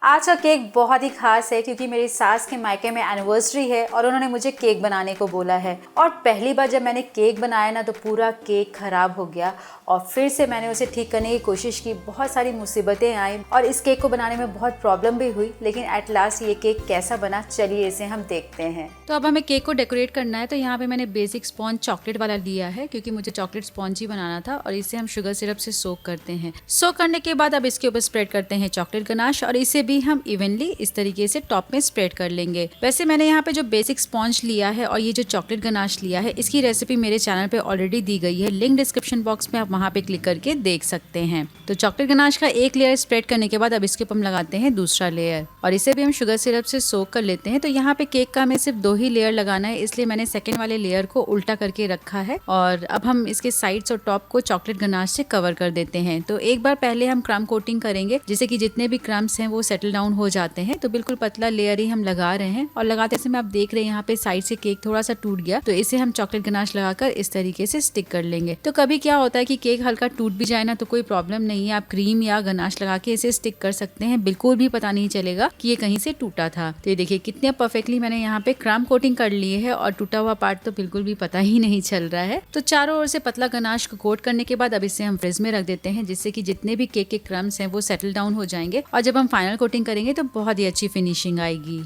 आज का केक बहुत ही खास है क्योंकि मेरी सास के मायके में एनिवर्सरी है और उन्होंने मुझे केक बनाने को बोला है। और पहली बार जब मैंने केक बनाया ना तो पूरा केक खराब हो गया और फिर से मैंने उसे ठीक करने की कोशिश की। बहुत सारी मुसीबतें आई और इस केक को बनाने में बहुत प्रॉब्लम भी हुई, लेकिन एट लास्ट ये केक कैसा बना चलिए इसे हम देखते हैं। तो अब हमें केक को डेकोरेट करना है। तो यहाँ पे मैंने बेसिक स्पॉन्ज चॉकलेट वाला लिया है क्योंकि मुझे चॉकलेट स्पॉन्ज ही बनाना था और इसे हम शुगर सिरप से सोक करते हैं। सोक करने के बाद अब इसके ऊपर स्प्रेड करते हैं चॉकलेट गनाश और इसे भी हम इवनली इस तरीके से टॉप में स्प्रेड कर लेंगे। वैसे मैंने यहाँ पे जो बेसिक स्पॉन्ज लिया है और ये जो चॉकलेट गनाश लिया है, इसकी रेसिपी मेरे चैनल पे ऑलरेडी दी गई है, लिंक डिस्क्रिप्शन बॉक्स में आप वहाँ पे क्लिक करके देख सकते हैं। तो चॉकलेट गनाश का एक लेयर स्प्रेड करने के बाद अब इसके ऊपर हम लगाते हैं दूसरा लेयर और इसे भी हम शुगर सिरप से सोक कर लेते हैं। तो यहाँ पे केक का हमें सिर्फ 2 ही लेयर लगाना है, इसलिए मैंने सेकेंड वाले लेयर को उल्टा करके रखा है और अब हम इसके साइड्स और टॉप को चॉकलेट गनाश से कवर कर देते हैं। तो एक बार पहले हम क्रम कोटिंग करेंगे जिससे कि जितने भी क्रम्स हैं वो सेटल डाउन हो जाते हैं। तो बिल्कुल पतला लेयर ही हम लगा रहे हैं और लगाते समय आप देख रहे हैं यहाँ पे साइड से केक थोड़ा सा टूट गया, तो इसे हम चॉकलेट गनाश लगाकर इस तरीके से स्टिक कर लेंगे। तो कभी क्या होता है कि केक हल्का टूट भी जाए ना तो कोई प्रॉब्लम नहीं है, आप क्रीम या गनाश लगा के इसे स्टिक कर सकते हैं, बिल्कुल भी पता नहीं चलेगा कि ये कहीं से टूटा था। तो ये देखिए कितने परफेक्टली मैंने यहाँ पे क्रम कोटिंग कर ली है और टूटा हुआ पार्ट तो बिल्कुल भी पता ही नहीं चल रहा है। तो चारों ओर से पतला गनाश को कोट करने के बाद अब इसे हम फ्रिज में रख देते हैं जिससे कि जितने भी केक के क्रम्स हैं वो सेटल डाउन हो जाएंगे और जब हम फाइनल कोटिंग करेंगे तो बहुत ही अच्छी फिनिशिंग आएगी।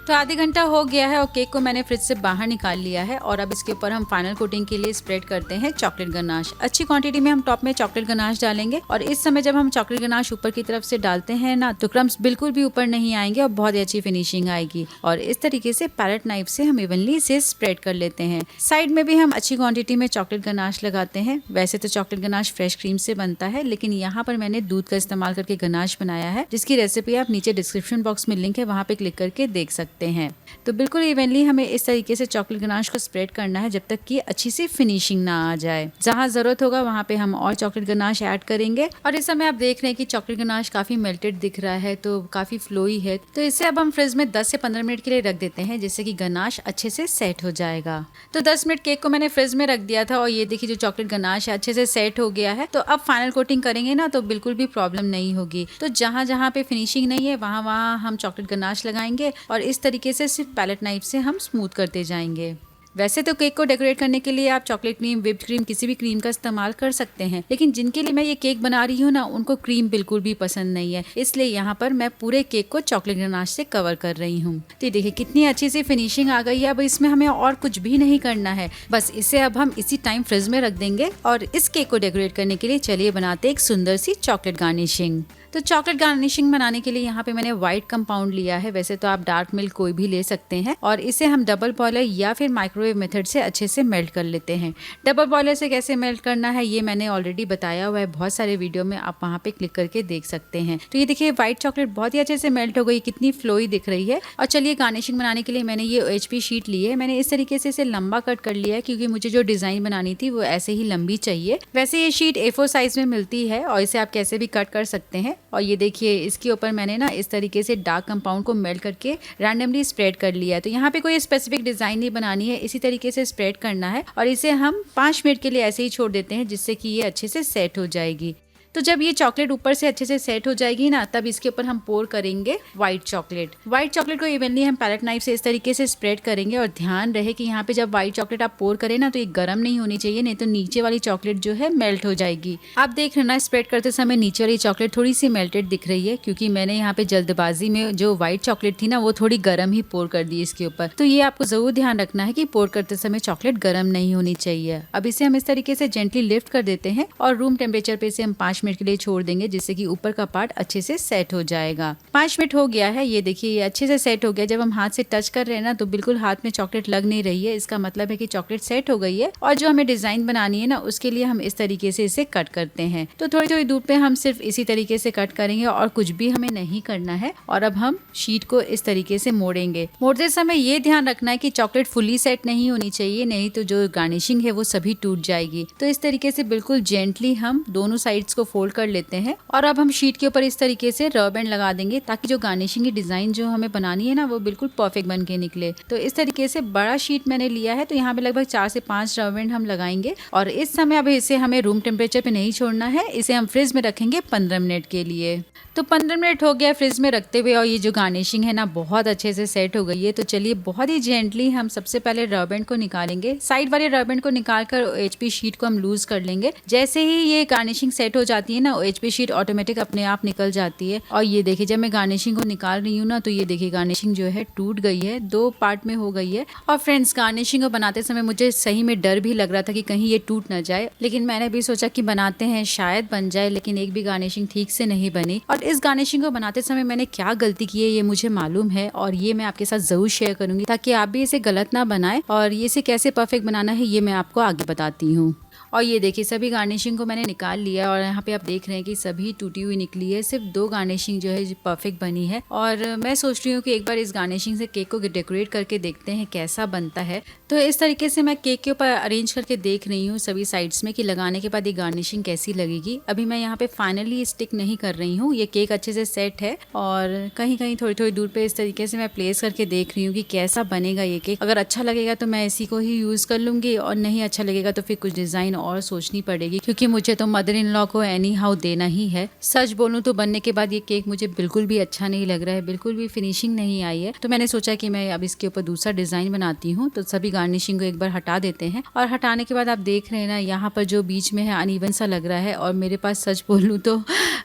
तो आधे घंटा हो गया है और केक को मैंने फ्रिज से बाहर निकाल लिया है और अब इसके ऊपर हम फाइनल कोटिंग के लिए स्प्रेड करते हैं चॉकलेट गनाश। अच्छी क्वांटिटी में हम टॉप में चॉकलेट गनाश डालेंगे और इस समय जब हम चॉकलेट गनाश ऊपर की तरफ से डालते हैं ना तो क्रम्स बिल्कुल भी ऊपर नहीं आएंगे और बहुत ही अच्छी फिनिशिंग आएगी। और इस तरीके से पैलेट नाइफ से हम इवनली इसे स्प्रेड कर लेते हैं। साइड में भी हम अच्छी क्वांटिटी में चॉकलेट गनाश लगाते हैं। वैसे तो चॉकलेट गनाश फ्रेश क्रीम से बनता है, लेकिन यहाँ पर मैंने दूध का इस्तेमाल करके गनाश बनाया है जिसकी रेसिपी आप नीचे डिस्क्रिप्शन बॉक्स में लिंक है, वहाँ पे क्लिक करके देख सकते हैं। तो बिल्कुल इवनली हमें इस तरीके से चॉकलेट गनाश को स्प्रेड करना है जब तक कि अच्छी सी फिनिशिंग ना आ जाए। जहाँ जरूरत होगा वहाँ पे हम और चॉकलेट गनाश ऐड करेंगे। और इस समय आप देख रहे हैं कि चॉकलेट गनाश काफी मेल्टेड दिख रहा है, तो काफी फ्लोई है। तो इसे अब हम फ्रिज में 10 से 15 मिनट के लिए रख देते हैं जिससे कि गनाश अच्छे से सेट हो जाएगा। तो 10 मिनट केक को मैंने फ्रिज में रख दिया था और ये देखिए जो चॉकलेट गनाश है अच्छे से सेट हो गया है। तो अब फाइनल कोटिंग करेंगे ना तो बिल्कुल भी प्रॉब्लम नहीं होगी। तो जहाँ जहाँ पे फिनिशिंग नहीं है वहाँ वहाँ हम चॉकलेट गनाश लगाएंगे और इस तरीके से सिर्फ पैलेट नाइफ से हम स्मूथ करते जाएंगे। वैसे तो केक को डेकोरेट करने के लिए आप चॉकलेट क्रीम, व्हिप्ड क्रीम, किसी भी क्रीम का इस्तेमाल कर सकते हैं, लेकिन जिनके लिए मैं ये केक बना रही हूँ ना उनको क्रीम बिल्कुल भी पसंद नहीं है, इसलिए यहाँ पर मैं पूरे केक को चॉकलेट गनाश से कवर कर रही हूँ। तो देखिए कितनी अच्छी सी फिनिशिंग आ गई है। अब इसमें हमें और कुछ भी नहीं करना है, बस इसे अब हम इसी टाइम फ्रिज में रख देंगे और इस केक को डेकोरेट करने के लिए चलिए बनाते एक सुंदर सी चॉकलेट गार्निशिंग। तो चॉकलेट गार्निशिंग बनाने के लिए यहाँ पे मैंने व्हाइट कंपाउंड लिया है, वैसे तो आप डार्क मिल्क कोई भी ले सकते हैं और इसे हम डबल बॉयलर या फिर माइक्रोवेव मेथड से अच्छे से मेल्ट कर लेते हैं। डबल बॉयलर से कैसे मेल्ट करना है ये मैंने ऑलरेडी बताया हुआ है बहुत सारे वीडियो में, आप वहाँ पे क्लिक करके देख सकते हैं। तो ये देखिए व्हाइट चॉकलेट बहुत ही अच्छे से मेल्ट हो गई, कितनी फ्लोई दिख रही है। और चलिए गार्निशिंग बनाने के लिए मैंने ये OHP शीट ली है। मैंने इस तरीके से इसे लंबा कट कर लिया है क्योंकि मुझे जो डिजाइन बनानी थी वो ऐसे ही लंबी चाहिए। वैसे ये शीट A4 साइज में मिलती है और इसे आप कैसे भी कट कर सकते हैं। और ये देखिए इसके ऊपर मैंने ना इस तरीके से डार्क कंपाउंड को मेल्ट करके रैंडमली स्प्रेड कर लिया है। तो यहाँ पे कोई स्पेसिफिक डिजाइन नहीं बनानी है, इसी तरीके से स्प्रेड करना है और इसे हम 5 मिनट के लिए ऐसे ही छोड़ देते हैं जिससे कि ये अच्छे से सेट हो जाएगी। तो जब ये चॉकलेट ऊपर से अच्छे से सेट हो जाएगी ना तब इसके ऊपर हम पोर करेंगे व्हाइट चॉकलेट। व्हाइट चॉकलेट को इवनली हम पैलेट नाइफ से इस तरीके से स्प्रेड करेंगे और ध्यान रहे कि यहाँ पे जब व्हाइट चॉकलेट आप पोर करें ना तो ये गर्म नहीं होनी चाहिए, नहीं तो नीचे वाली चॉकलेट जो है मेल्ट हो जाएगी। आप देख रहे ना स्प्रेड करते समय नीचे वाली चॉकलेट थोड़ी सी मेल्टेड दिख रही है क्योंकि मैंने यहाँ पे जल्दबाजी में जो व्हाइट चॉकलेट थी ना वो थोड़ी गर्म ही पोर कर दी इसके ऊपर। तो ये आपको जरूर ध्यान रखना है कि पोर करते समय चॉकलेट गर्म नहीं होनी चाहिए। अब इसे हम इस तरीके से जेंटली लिफ्ट कर देते हैं और रूम टेम्परेचर पे इसे हम 5 मिनट के लिए छोड़ देंगे जिससे कि ऊपर का पार्ट अच्छे से सेट हो जाएगा। 5 मिनट हो गया है, ये देखिए ये अच्छे से सेट हो गया। जब हम हाथ से टच कर रहे हैं ना तो बिल्कुल हाथ में चॉकलेट लग नहीं रही है, इसका मतलब है कि चॉकलेट सेट हो गई है। और जो हमें डिजाइन बनानी है ना उसके लिए हम इस तरीके से इसे कट करते हैं। तो थोड़ी थोड़ी दूर पे हम सिर्फ इसी तरीके से कट करेंगे और कुछ भी हमें नहीं करना है। और अब हम शीट को इस तरीके से मोड़ेंगे। मोड़ते समय ये ध्यान रखना है कि चॉकलेट फुली सेट नहीं होनी चाहिए, नहीं तो जो गार्निशिंग है वो सभी टूट जाएगी। तो इस तरीके से बिल्कुल जेंटली हम दोनों साइड्स को फोल्ड कर लेते हैं और अब हम शीट के ऊपर इस तरीके से रबर बैंड लगा देंगे ताकि जो गार्निशिंग की डिजाइन जो हमें बनानी है ना वो बिल्कुल परफेक्ट बन के निकले। तो इस तरीके से बड़ा शीट मैंने लिया है, तो यहाँ पे लगभग 4 से 5 रबर बैंड हम लगाएंगे और इस समय अब इसे हमें रूम टेम्परेचर पे नहीं छोड़ना है, इसे हम फ्रिज में रखेंगे 15 मिनट के लिए। तो 15 मिनट हो गया फ्रिज में रखते हुए और ये जो गार्निशिंग है ना बहुत अच्छे से सेट हो गई है। तो चलिए बहुत ही जेंटली हम सबसे पहले रबर बैंड को निकालेंगे। साइड वाले रबर बैंड को निकाल कर OHP शीट को हम लूज कर लेंगे। जैसे ही ये गार्निशिंग सेट हो जाती है ना, OHP शीट ऑटोमेटिक अपने आप निकल जाती है। और ये देखिए जब मैं गार्निशिंग को निकाल रही हूँ ना, तो ये देखिए गार्निशिंग जो है टूट गई है, 2 पार्ट में हो गई है। और फ्रेंड्स गार्निशिंग को बनाते समय मुझे सही में डर भी लग रहा था कि कहीं ये टूट ना जाए, लेकिन मैंने भी सोचा कि बनाते हैं शायद बन जाए, लेकिन एक भी गार्निशिंग ठीक से नहीं बनी। और इस गार्निशिंग को बनाते समय मैंने क्या गलती की है ये मुझे मालूम है और ये मैं आपके साथ जरूर शेयर करूंगी ताकि आप भी इसे गलत ना बनाएं और इसे कैसे परफेक्ट बनाना है ये मैं आपको आगे बताती हूँ। और ये देखिए सभी गार्निशिंग को मैंने निकाल लिया और यहाँ पे आप देख रहे हैं कि सभी टूटी हुई निकली है, सिर्फ 2 गार्निशिंग जो है परफेक्ट बनी है। और मैं सोच रही हूँ कि एक बार इस गार्निशिंग से केक को डेकोरेट करके देखते हैं कैसा बनता है। तो इस तरीके से मैं केक के ऊपर अरेंज करके देख रही हूँ सभी साइड्स में कि लगाने के बाद ये गार्निशिंग कैसी लगेगी। अभी मैं यहाँ पे फाइनली स्टिक नहीं कर रही हूँ, ये केक अच्छे से सेट है और कहीं कहीं थोड़ी थोड़ी दूर पे इस तरीके से मैं प्लेस करके देख रही हूँ कि कैसा बनेगा ये केक। अगर अच्छा लगेगा तो मैं इसी को ही यूज कर लूंगी और नहीं अच्छा लगेगा तो फिर कुछ डिजाइन और सोचनी पड़ेगी, क्योंकि मुझे तो मदर इन लॉ को एनी हाउ देना ही है। सच बोलूं तो बनने के बाद ये केक मुझे बिल्कुल भी अच्छा नहीं लग रहा है, बिल्कुल भी फिनिशिंग नहीं आई है। तो मैंने सोचा कि मैं अब इसके ऊपर दूसरा डिजाइन बनाती हूँ। तो सभी गार्निशिंग को एक बार हटा देते हैं और हटाने के बाद आप देख रहे हैं ना यहाँ पर जो बीच में है अनइवन सा लग रहा है। और मेरे पास सच बोलूं तो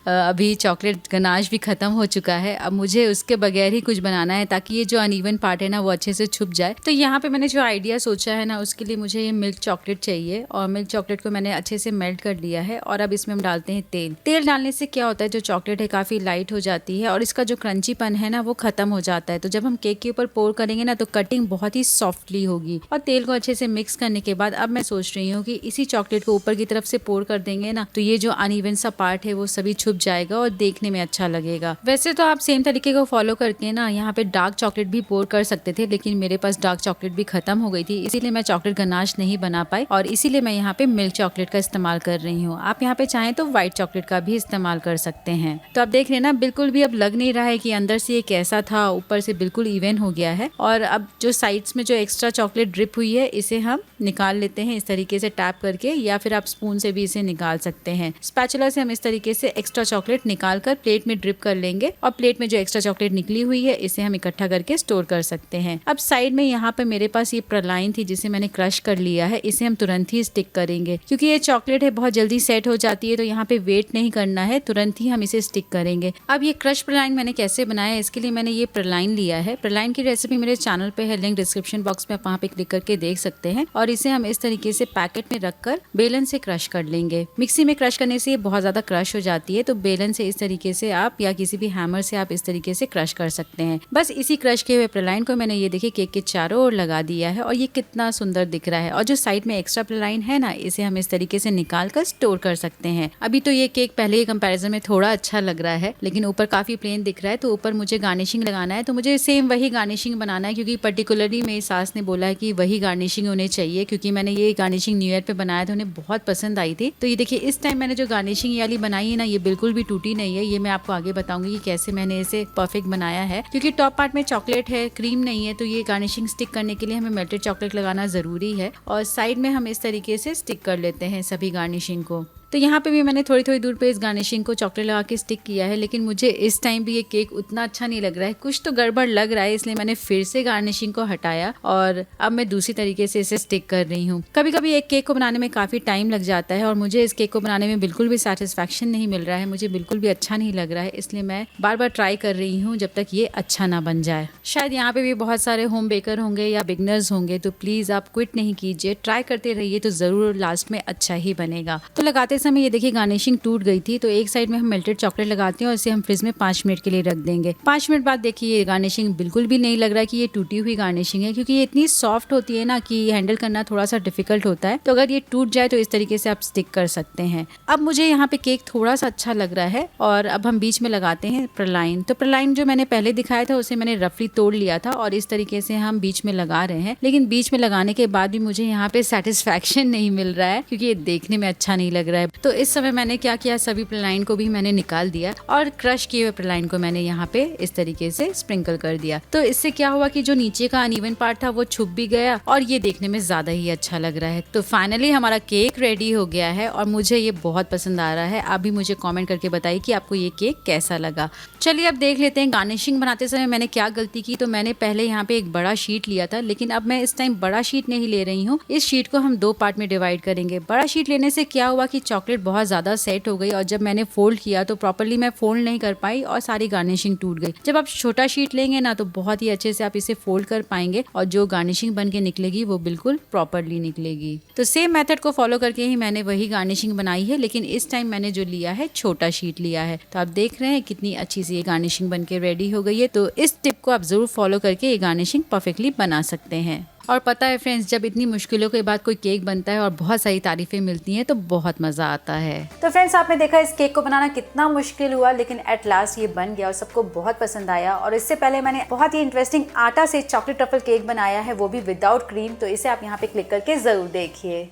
अभी चॉकलेट गनाश भी खत्म हो चुका है। अब मुझे उसके बगैर ही कुछ बनाना है ताकि ये जो अनइवन पार्ट है ना वो अच्छे से छुप जाए। तो यहाँ पे मैंने जो आइडिया सोचा है ना उसके लिए मुझे ये मिल्क चॉकलेट चाहिए और मिल्क चॉकलेट को मैंने अच्छे से मेल्ट कर लिया है। और अब इसमें हम डालते हैं तेल। तेल डालने से क्या होता है, जो चॉकलेट है काफी लाइट हो जाती है और इसका जो क्रंचीपन है ना वो खत्म हो जाता है। तो जब हम केक के ऊपर पोर करेंगे ना तो कटिंग बहुत ही सॉफ्टली होगी। और तेल को अच्छे से मिक्स करने के बाद अब मैं सोच रही हूँ कि इसी चॉकलेट को ऊपर की तरफ से पोर कर देंगे ना तो ये जो अनइवन सा पार्ट है वो सभी छुप जाएगा और देखने में अच्छा लगेगा। वैसे तो आप सेम तरीके को फॉलो करके ना यहाँ पे डार्क चॉकलेट भी पोर कर सकते थे, लेकिन मेरे पास डार्क चॉकलेट भी खत्म हो गई थी, इसीलिए मैं चॉकलेट गनाश नहीं बना पाई और इसीलिए मैं यहाँ पे मिल्क चॉकलेट का इस्तेमाल कर रही हूँ। आप यहाँ पे चाहें तो व्हाइट चॉकलेट का भी इस्तेमाल कर सकते हैं। तो आप देख रहे हैं ना बिल्कुल भी अब लग नहीं रहा है कि अंदर से ये कैसा था, ऊपर से बिल्कुल इवन हो गया है। और अब जो साइड्स में जो एक्स्ट्रा चॉकलेट ड्रिप हुई है इसे हम निकाल लेते हैं इस तरीके से टैप करके, या फिर आप स्पून से भी इसे निकाल सकते हैं। स्पैचुला से हम इस तरीके से एक्स्ट्रा चॉकलेट निकाल कर प्लेट में ड्रिप कर लेंगे और प्लेट में जो एक्स्ट्रा चॉकलेट निकली हुई है इसे हम इकट्ठा करके स्टोर कर सकते हैं। अब साइड में यहाँ पे मेरे पास ये प्रलाइन थी जिसे मैंने क्रश कर लिया है, इसे हम तुरंत ही स्टिक करेंगे क्योंकि ये चॉकलेट है बहुत जल्दी सेट हो जाती है। तो यहाँ पे वेट नहीं करना है, तुरंत ही हम इसे स्टिक करेंगे। अब ये क्रश प्रलाइन मैंने कैसे बनाया है, इसके लिए मैंने ये प्रलाइन लिया है। प्रलाइन की रेसिपी मेरे चैनल पे है, लिंक डिस्क्रिप्शन बॉक्स में आप वहाँ पे क्लिक करके देख सकते हैं। और इसे हम इस तरीके से पैकेट में रखकर बेलन से क्रश कर लेंगे। मिक्सी में क्रश करने से ये बहुत ज्यादा क्रश हो जाती है, तो बेलन से इस तरीके से आप या किसी भी हैमर से आप इस तरीके से क्रश कर सकते हैं। बस इसी क्रश किए हुए प्रलाइन को मैंने ये देखिए केक के चारों ओर लगा दिया है और ये कितना सुंदर दिख रहा है। और जो साइड में एक्स्ट्रा प्रलाइन है ना इसे हम इस तरीके से निकाल कर स्टोर कर सकते हैं। अभी तो ये केक पहले के कंपैरिजन में थोड़ा अच्छा लग रहा है, लेकिन ऊपर काफी प्लेन दिख रहा है। तो ऊपर मुझे गार्निशिंग लगाना है, तो मुझे सेम वही गार्निशिंग बनाना है क्योंकि पर्टिकुलरली मेरी सास ने बोला है कि वही गार्निशिंग उन्हें चाहिए, क्योंकि मैंने ये गार्निशिंग न्यू ईयर पे बनाया था, उन्हें बहुत पसंद आई थी। तो ये देखिए इस टाइम मैंने जो गार्निशिंग ये वाली बनाई है ना ये बिल्कुल भी टूटी नहीं है। ये मैं आपको आगे बताऊंगी कि कैसे मैंने इसे परफेक्ट बनाया है, क्योंकि टॉप पार्ट में चॉकलेट है, क्रीम नहीं है। तो ये गार्निशिंग स्टिक करने के लिए हमें मेल्टेड चॉकलेट लगाना जरूरी है और साइड में हम इस तरीके से स्टिक कर लेते हैं सभी गार्निशिंग को। तो यहाँ पे भी मैंने थोड़ी थोड़ी दूर पे इस गार्निशिंग को चॉकलेट लगा के स्टिक किया है, लेकिन मुझे इस टाइम भी ये केक उतना अच्छा नहीं लग रहा है, कुछ तो गड़बड़ लग रहा है, इसलिए मैंने फिर से गार्निशिंग को हटाया और अब मैं दूसरी तरीके से इसे स्टिक कर रही हूँ। कभी कभी एक केक को बनाने में काफी टाइम लग जाता है और मुझे इस केक को बनाने में बिल्कुल भी सेटिस्फैक्शन नहीं मिल रहा है, मुझे बिल्कुल भी अच्छा नहीं लग रहा है, इसलिए मैं बार बार ट्राई कर रही हूँ जब तक ये अच्छा ना बन जाए। शायद यहाँ पे भी बहुत सारे होम बेकर होंगे या बिगनर्स होंगे, तो प्लीज आप क्विट नहीं कीजिए, ट्राई करते रहिए, तो जरूर लास्ट में अच्छा ही बनेगा। तो लगाते समय ये देखिए गार्निशिंग टूट गई थी, तो एक साइड में हम मेल्टेड चॉकलेट लगाते हैं और इसे हम फ्रिज में 5 मिनट के लिए रख देंगे। 5 मिनट बाद देखिए ये गार्निशिंग बिल्कुल भी नहीं लग रहा है कि ये टूटी हुई गार्निशिंग है, क्योंकि ये इतनी सॉफ्ट होती है ना कि हैंडल करना थोड़ा सा डिफिकल्ट होता है। तो अगर ये टूट जाए तो इस तरीके से आप स्टिक कर सकते हैं। अब मुझे यहाँ पे केक थोड़ा सा अच्छा लग रहा है और अब हम बीच में लगाते हैं प्रलाइन। तो प्रलाइन जो मैंने पहले दिखाया था उसे मैंने रफली तोड़ लिया था और इस तरीके से हम बीच में लगा रहे हैं, लेकिन बीच में लगाने के बाद भी मुझे यहाँ पे सेटिस्फैक्शन नहीं मिल रहा है, क्योंकि ये देखने में अच्छा नहीं लग रहा है, तो इस समय मैंने क्या किया, सभी प्रलाइन को भी मैंने निकाल दिया और क्रश किए हुए प्रलाइन को मैंने यहाँ पे इस तरीके से स्प्रिंकल कर दिया। तो इससे क्या हुआ कि जो नीचे का अनइवन पार्ट था वो छुप भी गया और ये देखने में ज्यादा ही अच्छा लग रहा है। तो फाइनली हमारा केक रेडी हो गया है और मुझे ये बहुत पसंद आ रहा है। आप भी मुझे कमेंट करके बताइए कि आपको ये केक कैसा लगा। चलिए अब देख लेते हैं गार्निशिंग बनाते समय मैंने क्या गलती की। तो मैंने पहले यहाँ पे एक बड़ा शीट लिया था, लेकिन अब मैं इस टाइम बड़ा शीट नहीं ले रही हूँ। इस शीट को हम 2 पार्ट में डिवाइड करेंगे। बड़ा शीट लेने से क्या हुआ कि चॉकलेट बहुत ज्यादा सेट हो गई और जब मैंने फोल्ड किया तो प्रॉपर्ली मैं फोल्ड नहीं कर पाई और सारी गार्निशिंग टूट गई। जब आप छोटा शीट लेंगे ना तो बहुत ही अच्छे से आप इसे फोल्ड कर पाएंगे और जो गार्निशिंग बन के निकलेगी वो बिल्कुल प्रॉपर्ली निकलेगी। तो सेम मेथड को फॉलो करके ही मैंने वही गार्निशिंग बनाई है, लेकिन इस टाइम मैंने जो लिया है छोटा शीट लिया है। तो आप देख रहे हैं कितनी अच्छी सी ये गार्निशिंग बन के रेडी हो गई है। तो इस टिप को आप जरूर फॉलो करके ये गार्निशिंग परफेक्टली बना सकते हैं। और पता है फ्रेंड्स, जब इतनी मुश्किलों के बाद कोई केक बनता है और बहुत सारी तारीफें मिलती हैं तो बहुत मजा आता है। तो फ्रेंड्स, आपने देखा इस केक को बनाना कितना मुश्किल हुआ, लेकिन एट लास्ट ये बन गया और सबको बहुत पसंद आया। और इससे पहले मैंने बहुत ही इंटरेस्टिंग आटा से चॉकलेट ट्रफल केक बनाया है, वो भी विदाउट क्रीम। तो इसे आप यहाँ पे क्लिक करके जरूर देखिए।